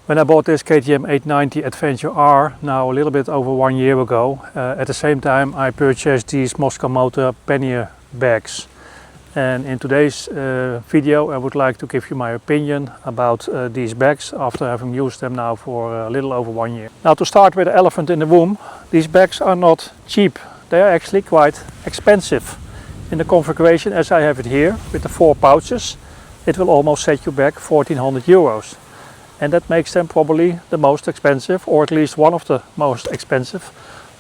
When I bought this KTM 890 Adventure R now a little bit over 1 year ago, at the same time I purchased these Mosko Moto Pannier bags. And in today's video I would like to give you my opinion about these bags after having used them now for a little over 1 year. Now, to start with the elephant in the room, these bags are not cheap. They are actually quite expensive. In the configuration as I have it here with the 4 pouches, it will almost set you back 1400 euros. And that makes them probably the most expensive, or at least one of the most expensive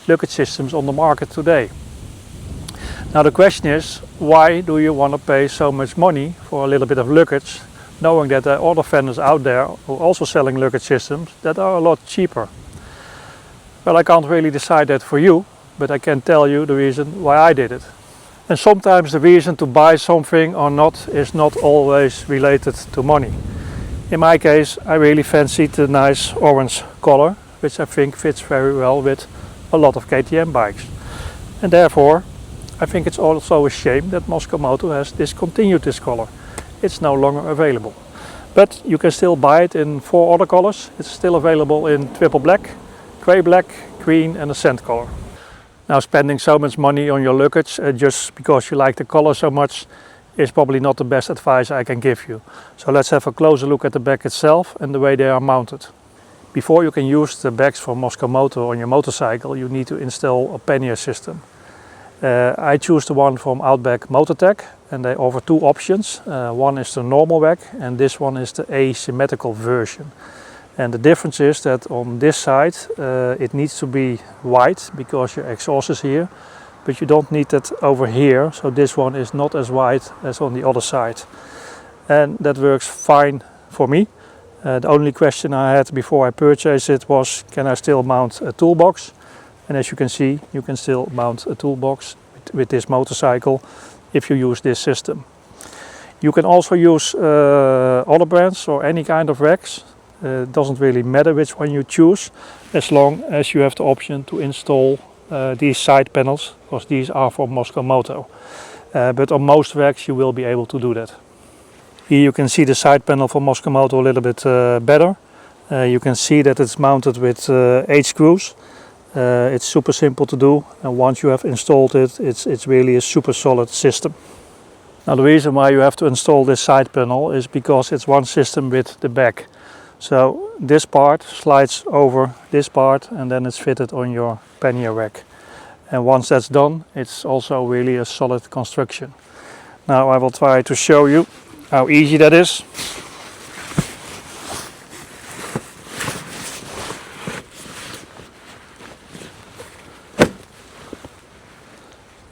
luggage systems on the market today. Now the question is, why do you want to pay so much money for a little bit of luggage, knowing that there are other vendors out there who are also selling luggage systems that are a lot cheaper? Well, I can't really decide that for you, but I can tell you the reason why I did it. And sometimes the reason to buy something or not is not always related to money. In my case, I really fancied the nice orange color, which I think fits very well with a lot of KTM bikes. And therefore, I think it's also a shame that Mosko Moto has discontinued this color. It's no longer available. But you can still buy it in 4 other colors. It's still available in triple black, grey black, green and a sand color. Now, spending so much money on your luggage just because you like the color so much is probably not the best advice I can give you. So let's have a closer look at the bag itself and the way they are mounted. Before you can use the bags from Mosko Moto on your motorcycle, you need to install a pannier system. I choose the one from Outback Motortech, and they offer 2 options. One is the normal bag and this one is the asymmetrical version. And the difference is that on this side it needs to be wide because your exhaust is here, but you don't need that over here, so this one is not as wide as on the other side. And that works fine for me. The only question I had before I purchased it was, can I still mount a toolbox? And as you can see, you can still mount a toolbox with this motorcycle if you use this system. You can also use other brands or any kind of racks. It doesn't really matter which one you choose, as long as you have the option to install these side panels, because these are from Mosko Moto. But on most racks you will be able to do that. Here you can see the side panel from Mosko Moto a little bit better. You can see that it's mounted with 8 screws. It's super simple to do, and once you have installed it, it's really a super solid system. Now the reason why you have to install this side panel is because it's one system with the back. So this part slides over this part and then it's fitted on your pannier rack. And once that's done, it's also really a solid construction. Now I will try to show you how easy that is.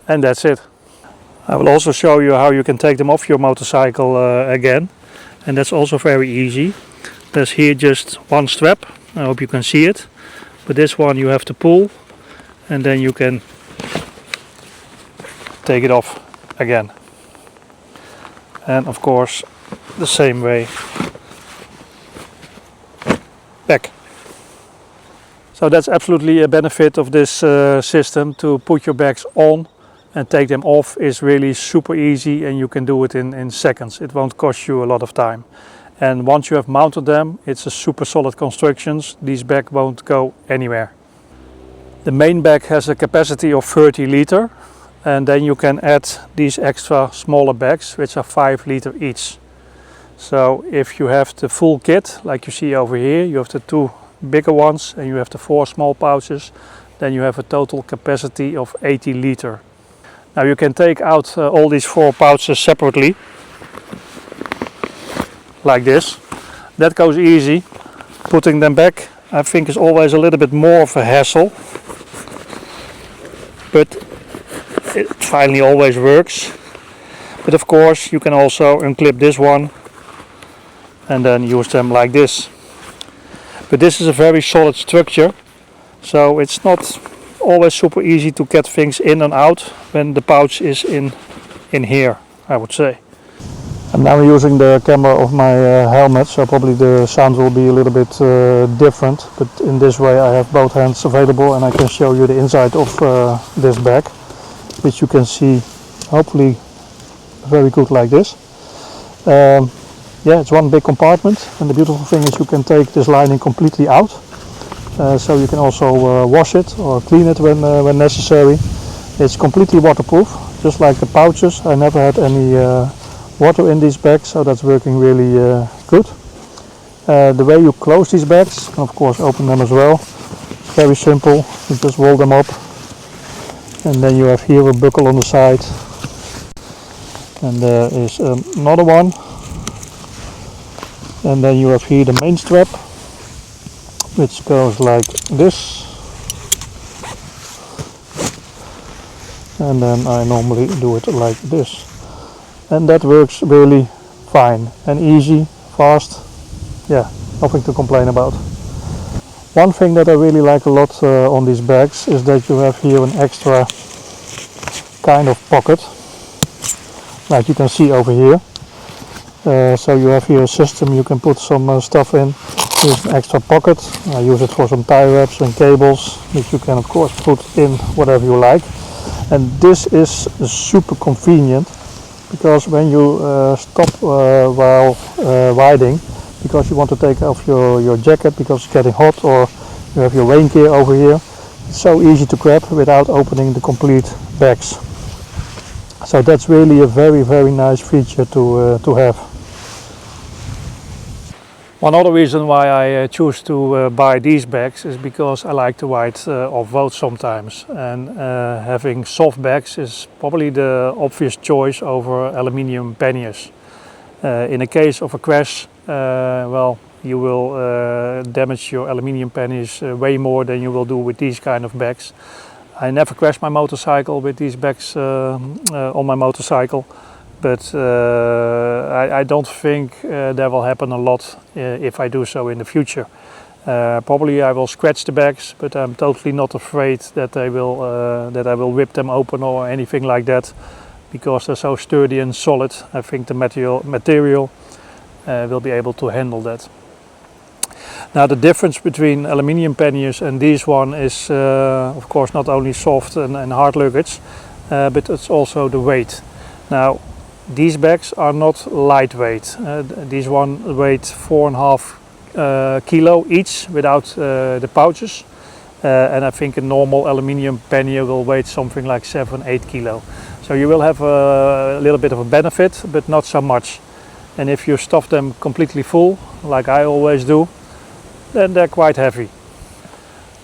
And that's it. I will also show you how you can take them off your motorcycle again. And that's also very easy. There's here just one strap, I hope you can see it, but this one you have to pull and then you can take it off again. And of course the same way back. So that's absolutely a benefit of this system. To put your bags on and take them off is really super easy, and you can do it in seconds. It won't cost you a lot of time. And once you have mounted them, it's a super solid construction. These bags won't go anywhere. The main bag has a capacity of 30 liter, and then you can add these extra smaller bags, which are 5 liter each. So if you have the full kit, like you see over here, you have the 2 bigger ones and you have the 4 small pouches, then you have a total capacity of 80 liter. Now you can take out all these 4 pouches separately, like this. That goes easy. Putting them back, I think, is always a little bit more of a hassle, but it finally always works. But of course you can also unclip this one and then use them like this. But this is a very solid structure, so it's not always super easy to get things in and out when the pouch is in here, I would say. I'm now using the camera of my helmet, so probably the sound will be a little bit different, but in this way I have both hands available and I can show you the inside of this bag, which you can see hopefully very good like this. yeah, it's one big compartment, and the beautiful thing is you can take this lining completely out, so you can also wash it or clean it when necessary. It's completely waterproof, just like the pouches. I never had any water in these bags, so that's working really good. The way you close these bags, and of course open them as well, it's very simple. You just roll them up, and then you have here a buckle on the side, and there is another one, and then you have here the main strap, which goes like this, and then I normally do it like this, and that works really fine and easy, fast. Yeah, nothing to complain about. One thing that I really like a lot on these bags is that you have here an extra kind of pocket, like you can see over here. So you have here a system you can put some stuff in. Here's an extra pocket. I use it for some tie wraps and cables, which you can of course put in whatever you like. And this is super convenient, because when you stop while riding, because you want to take off your jacket because it's getting hot, or you have your rain gear over here, it's so easy to grab without opening the complete bags. So that's really a very nice feature to have. One other reason why I choose to buy these bags is because I like to ride off-road sometimes, and having soft bags is probably the obvious choice over aluminium panniers. In the case of a crash, well, you will damage your aluminium panniers way more than you will do with these kind of bags. I never crashed my motorcycle with these bags on my motorcycle, but I don't think that will happen a lot if I do so in the future. Probably I will scratch the bags, but I'm totally not afraid that I will rip them open or anything like that, because they're so sturdy and solid. I think the material will be able to handle that. Now, the difference between aluminium panniers and these one is of course not only soft and hard luggage, but it's also the weight. Now, these bags are not lightweight. These one weight 4.5 kilo each without the pouches, and I think a normal aluminium pannier will weigh something like 7-8 kilo. So you will have a little bit of a benefit, but not so much. And if you stuff them completely full, like I always do, then they're quite heavy.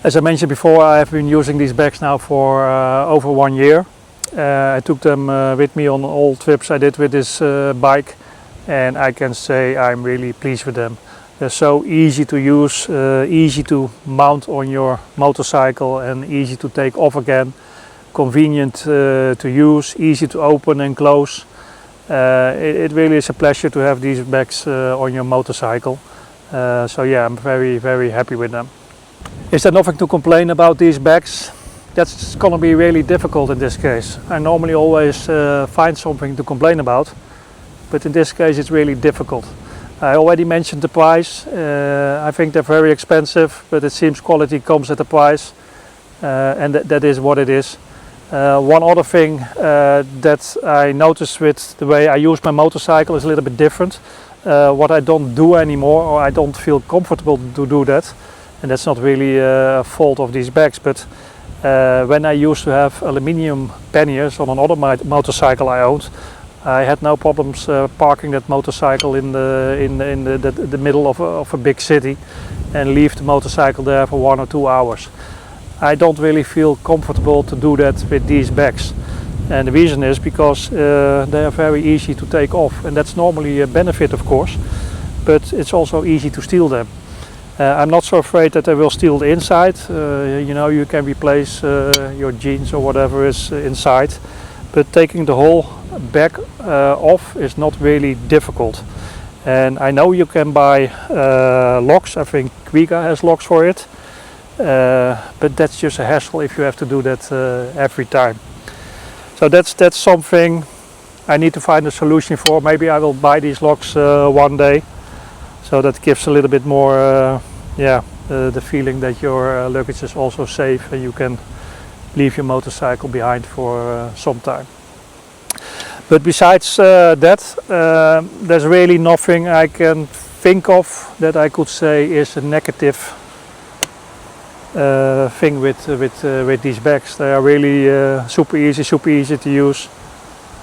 As I mentioned before, I have been using these bags now for over 1 year. I took them with me on all trips I did with this bike, and I can say I'm really pleased with them. They're so easy to use, easy to mount on your motorcycle and easy to take off again. Convenient to use, easy to open and close. It really is a pleasure to have these bags on your motorcycle. So yeah, I'm very happy with them. Is there nothing to complain about these bags? That's going to be really difficult in this case. I normally always find something to complain about, but in this case it's really difficult. I already mentioned the price. I think they're very expensive, but it seems quality comes at a price, and that is what it is. One other thing that I noticed with the way I use my motorcycle is a little bit different. What I don't do anymore, or I don't feel comfortable to do that, and that's not really a fault of these bags, but when I used to have aluminium panniers on another motorcycle I owned, I had no problems parking that motorcycle in the middle of a big city and leave the motorcycle there for 1 or 2 hours. I don't really feel comfortable to do that with these bags, and the reason is because they are very easy to take off, and that's normally a benefit of course, but it's also easy to steal them. I'm not so afraid that they will steal the inside. You know, you can replace your jeans or whatever is inside, but taking the whole bag off is not really difficult. And I know you can buy locks. I think Quiga has locks for it, but that's just a hassle if you have to do that every time. So that's something I need to find a solution for. Maybe I will buy these locks one day. So that gives a little bit more, the feeling that your luggage is also safe and you can leave your motorcycle behind for some time. But besides that, there's really nothing I can think of that I could say is a negative thing with these bags. They are really super easy to use.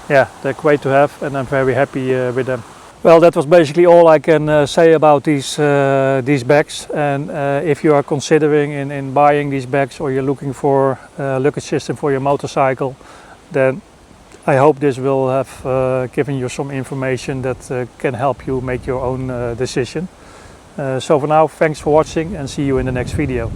Yeah, they're great to have, and I'm very happy with them. Well, that was basically all I can say about these bags. And if you are considering in buying these bags, or you're looking for a luggage system for your motorcycle, then I hope this will have given you some information that can help you make your own decision. So for now, thanks for watching, and see you in the next video.